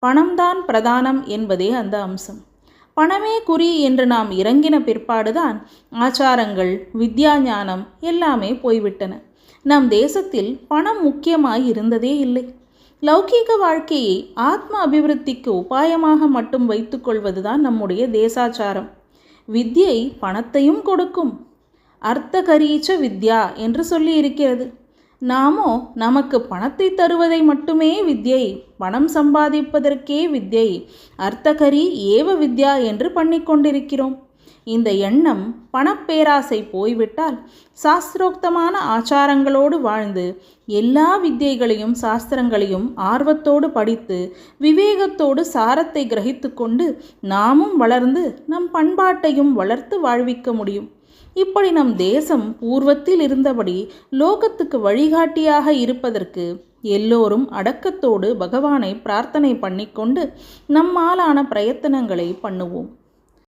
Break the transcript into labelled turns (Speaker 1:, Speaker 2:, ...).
Speaker 1: பணம்தான் பிரதானம் என்பதே அந்த அம்சம். பணமே குறி என்று நாம் இறங்கின பிற்பாடுதான் ஆச்சாரங்கள், வித்யா ஞானம் எல்லாமே போய்விட்டன. நம் தேசத்தில் பணம் முக்கியமாய் இருந்ததே இல்லை. லௌகீக வாழ்க்கையை ஆத்ம அபிவிருத்திக்கு உபாயமாக மட்டும் வைத்துக்கொள்வதுதான் நம்முடைய தேசாச்சாரம். வித்யை பணத்தையும் கொடுக்கும். அர்த்தகரீச்ச வித்யா என்று சொல்லி இருக்கிறது. நாமோ நமக்கு பணத்தை தருவதை மட்டுமே வித்யை, பணம் சம்பாதிப்பதற்கே வித்யை, அர்த்தகரி ஏவ வித்யா என்று பண்ணிக்கொண்டிருக்கிறோம். இந்த எண்ணம் பணப்பேராசை போய்விட்டால் சாஸ்திரோக்தமான ஆச்சாரங்களோடு வாழ்ந்து எல்லா வித்யைகளையும் சாஸ்திரங்களையும் ஆர்வத்தோடு படித்து விவேகத்தோடு சாரத்தை கிரகித்து கொண்டு நாமும் வளர்ந்து நம் பண்பாட்டையும் வளர்த்து வாழ்விக்க முடியும். இப்படி நம் தேசம் பூர்வத்தில் இருந்தபடி லோகத்துக்கு வழிகாட்டியாக இருப்பதற்கு எல்லோரும் அடக்கத்தோடு பகவானை பிரார்த்தனை பண்ணிக்கொண்டு நம்மாலான பிரயத்தனங்களை பண்ணுவோம்.